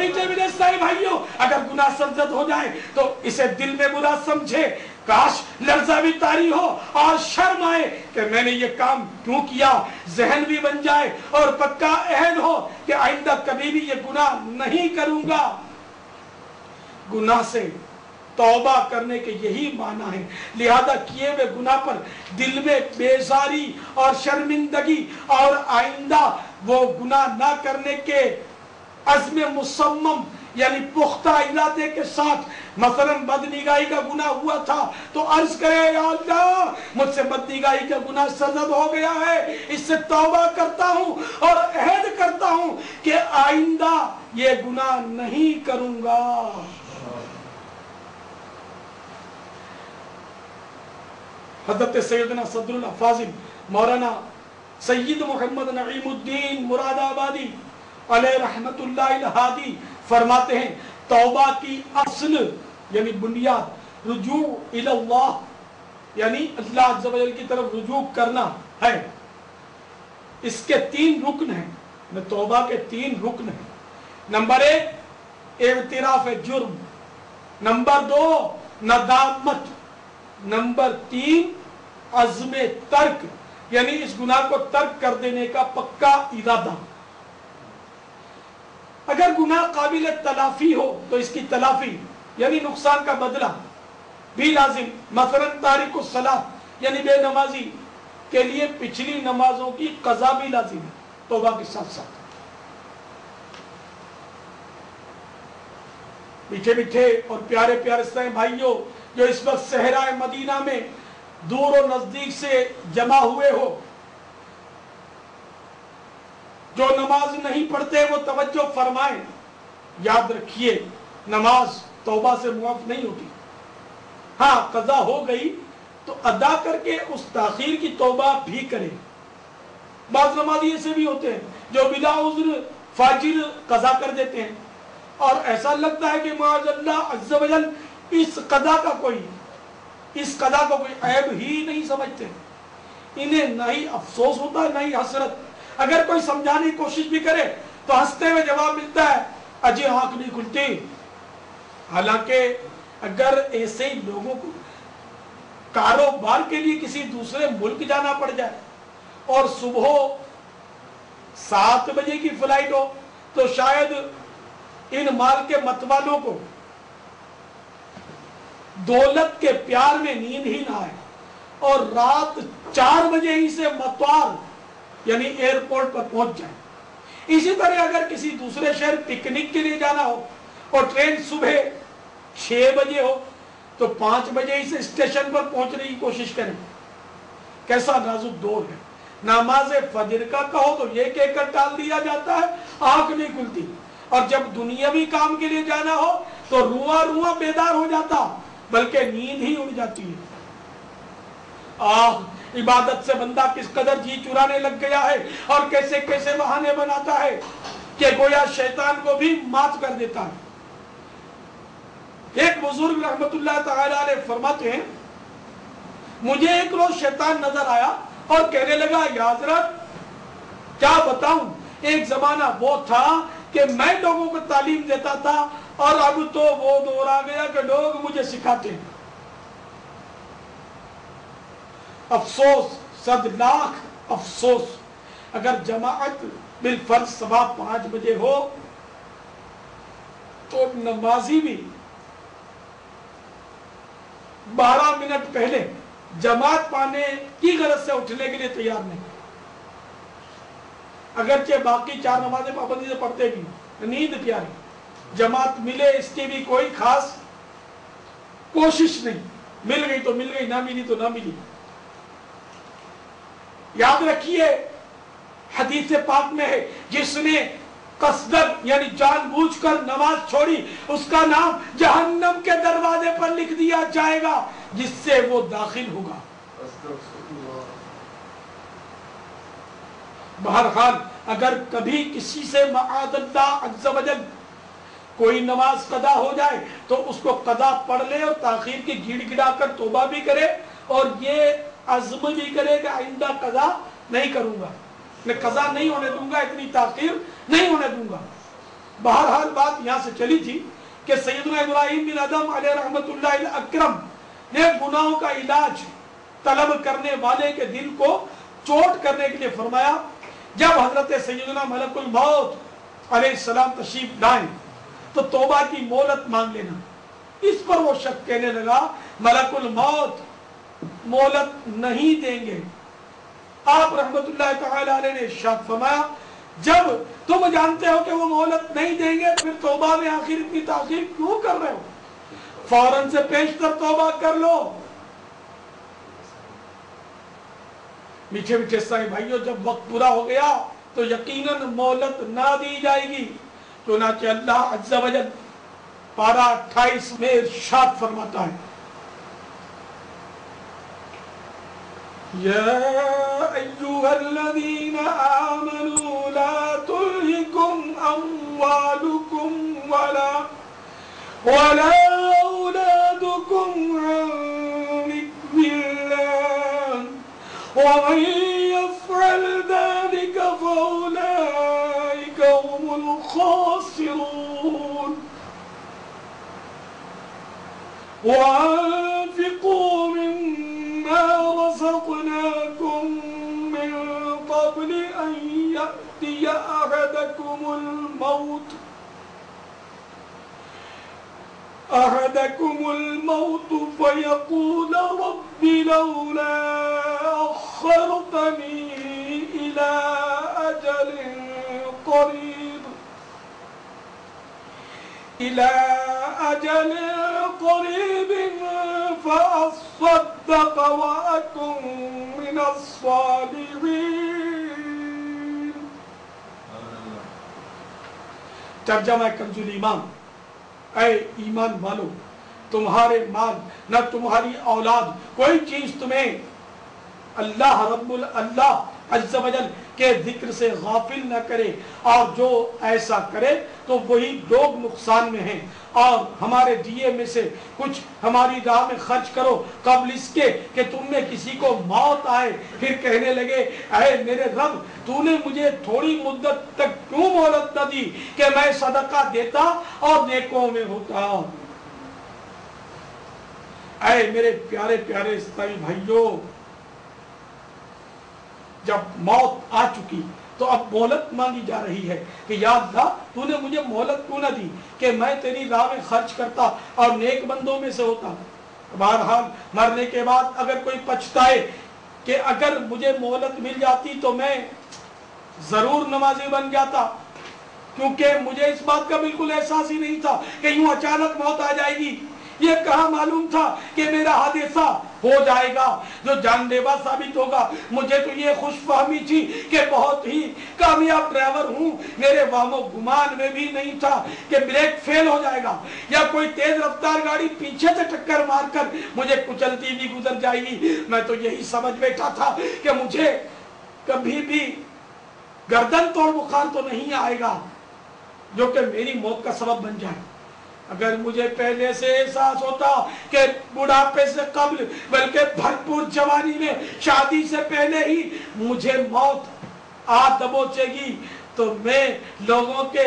मीठे मीठे इस्लामी भाइयों, अगर गुनाह सरजद हो जाए तो इसे दिल में बुरा समझे, काश लर्जा भी तारी हो और शर्म आए कि मैंने ये काम क्यों किया, जहन भी बन जाए और पक्का अहद हो कि आइंदा कभी भी ये गुनाह नहीं करूंगा। गुनाह से तौबा करने के यही माना है। लिहाजा किए हुए गुनाह पर दिल में बेजारी और शर्मिंदगी और आइंदा वो गुनाह ना करने के अज़्म मुसम्मम यानी पुख्ता इरादे के साथ, मसलन बदनिगाही का गुनाह हुआ था तो अर्ज करे, या अल्लाह मुझसे बदनिगाही का गुनाह सरजद हो गया है, इससे तौबा करता हूं और अहद करता हूं कि आइंदा ये गुनाह नहीं करूंगा। हज़रत सैयदना सदरुल अफाजिल मौलाना सैयद मोहम्मद नईमुद्दीन मुरादाबादी अलैहि रहमतुल्लाह हादी फरमाते हैं, तौबा की असल यानी बुनियाद रुजू इल्लाह यानी अल्लाह अज़्ज़ व जल की तरफ रुजू करना है। इसके 3 रुकन हैं, तौबा के 3 रुकन हैं। नंबर 1 इग़्तिराफ़ जुर्म, नंबर 2 नदामत, नंबर 3 अज़्म तर्क यानी इस गुनाह को तर्क कर देने का पक्का इरादा। अगर गुनाह काबिल तलाफी हो तो इसकी तलाफी यानी नुकसान का बदला भी लाजिम। मसलन तारिक सलात यानी बेनमाजी के लिए पिछली नमाजों की कज़ा भी लाजिम है तौबा के साथ साथ। मीठे मीठे और प्यारे प्यारे इस्लामी भाइयों, जो इस वक्त सहराए मदीना में दूर और नजदीक से जमा हुए हो, जो नमाज नहीं पढ़ते वो तवज्जो फरमाएं। याद रखिए नमाज तौबा से मुआफ नहीं होती। हाँ, कज़ा हो गई तो अदा करके उस ताखीर की तौबा भी करें। बाज़ नमाजी ऐसे भी होते हैं जो बिला उज़्र फाजिर कज़ा कर देते हैं और ऐसा लगता है कि माअज़ल्लाह अज़्ज़ व जल इस कज़ा को कोई ऐब ही नहीं समझते। इन्हें ना ही अफसोस होता है ना ही हसरत। अगर कोई समझाने की कोशिश भी करे तो हंसते हुए जवाब मिलता है, अजय आंख नहीं खुलती। हालांकि अगर ऐसे ही लोगों को कारोबार के लिए किसी दूसरे मुल्क जाना पड़ जाए और सुबह 7 बजे की फ्लाइट हो तो शायद इन माल के मतवालों को दौलत के प्यार में नींद ही ना आए और रात 4 बजे ही से मतवार यानी एयरपोर्ट पर पहुंच जाए। इसी तरह अगर किसी दूसरे शहर पिकनिक के लिए जाना हो और ट्रेन सुबह 6 बजे हो तो 5 बजे ही से स्टेशन पर पहुंचने की कोशिश करें। कैसा नाजुक दौर है। नमाज फजर का कहो तो ये कहकर टाल दिया जाता है, आंख नहीं खुलती। और जब दुनियावी काम के लिए जाना हो तो रुआ रुआ बेदार हो जाता, बल्कि नींद ही उड़ जाती है। इबादत से बंदा किस कदर जी चुराने लग गया है और कैसे कैसे बहाने बनाता है कि गोया शैतान को भी मात कर देता है। एक बुजुर्ग रहमतुल्लाह तआला अलैह फरमाते हैं, मुझे एक रोज शैतान नजर आया और कहने लगा, या हज़रत क्या बताऊं, एक जमाना वो था कि मैं लोगों को तालीम देता था और अब तो वो दौर आ गया कि लोग मुझे सिखाते हैं। अफसोस, सद लाख अफसोस, अगर जमाअत बिल फर्ज सुबह 5 बजे हो तो नमाजी भी 12 मिनट पहले जमात पाने की गरज से उठने के लिए तैयार नहीं। अगरचे बाकी 4 नमाजें पाबंदी से पढ़ते भी, नींद प्यारी, जमात मिले इसकी भी कोई खास कोशिश नहीं। मिल गई तो मिल गई, ना मिली तो ना मिली। याद रखिए हदीस पाक में है, जिसने कसदन यानी जानबूझकर नमाज छोड़ी उसका नाम जहन्नम के दरवाजे पर लिख दिया जाएगा जिससे वो दाखिल होगा। बहरहाल अगर कभी किसी से मआदल्लाह अज़्ज़ व जल कोई नमाज कदा हो जाए तो उसको कदा पढ़ ले और ताखीर की गिड़गिड़ा कर तौबा भी करे और ये अज़्म भी करे कि आइंदा कदा नहीं करूंगा, मैं कजा नहीं होने दूंगा, इतनी ताखीर नहीं होने दूंगा। बहरहाल बात यहाँ से चली थी कि सैयदना इब्राहिम बिन अदम अलैहि रहमतुल्लाह अल अकरम ने गुनाहों का इलाज तलब करने वाले के दिल को चोट करने के लिए फरमाया। जब हजरत सैयदना मलकुल मौत अलैहिस्सलाम तशरीफ लाए तो तौबा की मोहलत मांग लेना। इस पर वो शक कहने लगा, मलकुल मौत मोहलत नहीं देंगे। आप रहमतुल्लाह तआला अलैहि ने इरशाद फरमाया, जब तुम जानते हो कि वो मोहलत नहीं देंगे तो फिर तौबा में आखिर इतनी ताखीर क्यों कर रहे हो? फौरन से पेशतर तौबा कर लो। मीठे मीठे साईं भाइयों, जब वक्त पूरा हो गया तो यकीनन मोहलत ना दी जाएगी। चुनांचे अल्लाह अज़्ज़ा वजल पारा 28 में इरशाद फरमाता है, या अय्युहल्लज़ीना आमनू ला तुल्हिकुम अम्वालुकुम वला औलादुकुम अन ज़िक्रिल्लाह वमन यफ़अल ज़ालिका फ़उलाइका हुमुल ख़ासिरून وأنفقوا مما رزقناكم من قبل أن يأتي أحدكم الموت فيقول رب لولا أخرتني إلى أجل قريب فأصدق وأكن من الصالحين। तर्जमा कंजुल ईमान, ऐ ईमान वालो, तुम्हारे माल न तुम्हारी औलाद कोई चीज तुम्हें अल्लाह अज़्ज़ा वजल के जिक्र से गाफिल न करे, और जो ऐसा करे तो वही लोग नुकसान में हैं। और हमारे दिए में से कुछ हमारी राह में खर्च करो कबल इसके कि तुम में किसी को मौत आए, फिर कहने लगे, ऐ मेरे रब, तूने मुझे थोड़ी मुद्दत तक क्यों मोहलत न दी कि मैं सदका देता और नेकों में होता। ऐ मेरे प्यारे प्यारे इस्लामी भाइयों, जब मौत आ चुकी तो अब मोहलत मांगी जा रही है कि या अल्लाह, तूने मुझे मोहलत क्यों न दी कि मैं तेरी राह में खर्च करता और नेक बंदों में से होता। बहरहाल मरने के बाद अगर कोई पछताए कि अगर मुझे मोहलत मिल जाती तो मैं जरूर नमाजी बन जाता, क्योंकि मुझे इस बात का बिल्कुल एहसास ही नहीं था कि यूं अचानक मौत आ जाएगी। ये कहाँ मालूम था कि मेरा हादसा हो जाएगा जो जानलेवा साबित होगा। मुझे तो ये खुशफहमी थी कि बहुत ही कामयाब ड्राइवर हूँ। मेरे वामो गुमान में भी नहीं था कि ब्रेक फेल हो जाएगा या कोई तेज रफ्तार गाड़ी पीछे से टक्कर मारकर मुझे कुचलती भी गुजर जाएगी। मैं तो यही समझ बैठा था कि मुझे कभी भी गर्दन तोड़ बुखार तो नहीं आएगा जो कि मेरी मौत का सबब बन जाए। अगर मुझे पहले से एहसास होता कि बुढ़ापे से कब्ल बल्कि भरपूर जवानी में शादी से पहले ही मुझे मौत आ दबोचेगी तो मैं लोगों के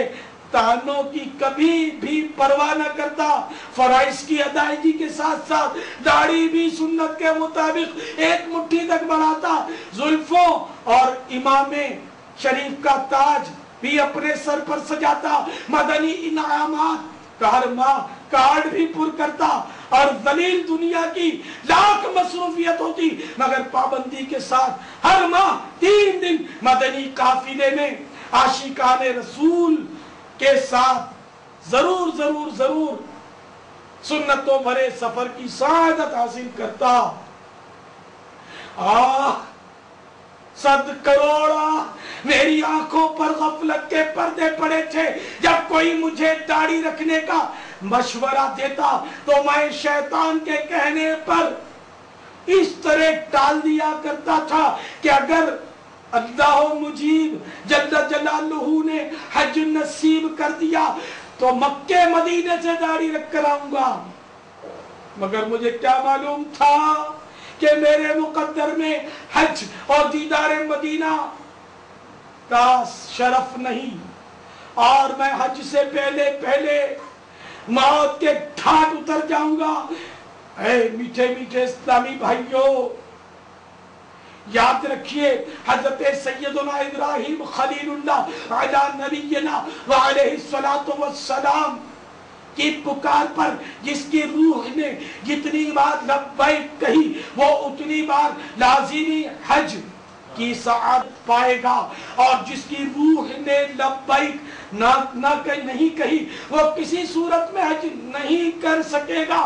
तानों की कभी भी परवाह न करता। फराइज की अदायगी के साथ साथ दाढ़ी भी सुन्नत के मुताबिक एक मुट्ठी तक बढ़ाता। जुल्फों और इमामे शरीफ का ताज भी अपने सर पर सजाता। मदनी इनामात का हर माह कार्ड भी पुर करता और जलील दुनिया की लाख मसरूफियत होती, मगर पाबंदी के साथ हर माह 3 दिन मदनी काफिले में आशिकाने रसूल के साथ जरूर जरूर जरूर सुन्नतों भरे सफर की सआदत हासिल करता। सद करोड़ा मेरी आंखों पर गफलत के पर्दे पड़े थे। जब कोई मुझे दाढ़ी रखने का मशवरा देता तो मैं शैतान के कहने पर इस तरह टाल दिया करता था कि अगर अल्लाह मुजीब जल्ल जलालुहू ने हज नसीब कर दिया तो मक्के मदीने से दाढ़ी रख कर आऊंगा। मगर मुझे क्या मालूम था कि मेरे मुकद्दर में हज और दीदार मदीना का शरफ नहीं اور میں حج سے پہلے پہلے موت کے گھاٹ اتر جاؤں گا۔ اے میٹھے میٹھے اسلامی بھائیوں، یاد رکھیے حضرت سیدنا ابراہیم خلیل اللہ علی نبینا وعلیہ الصلوۃ والسلام کی پکار پر جس کی روح نے جتنی بار لبیک کہی وہ اتنی بار لازمی حج کی سعادت پائے گا، اور جس کی روح نے لبیک نہیں کہی وہ کسی صورت میں حج نہیں کر سکے گا۔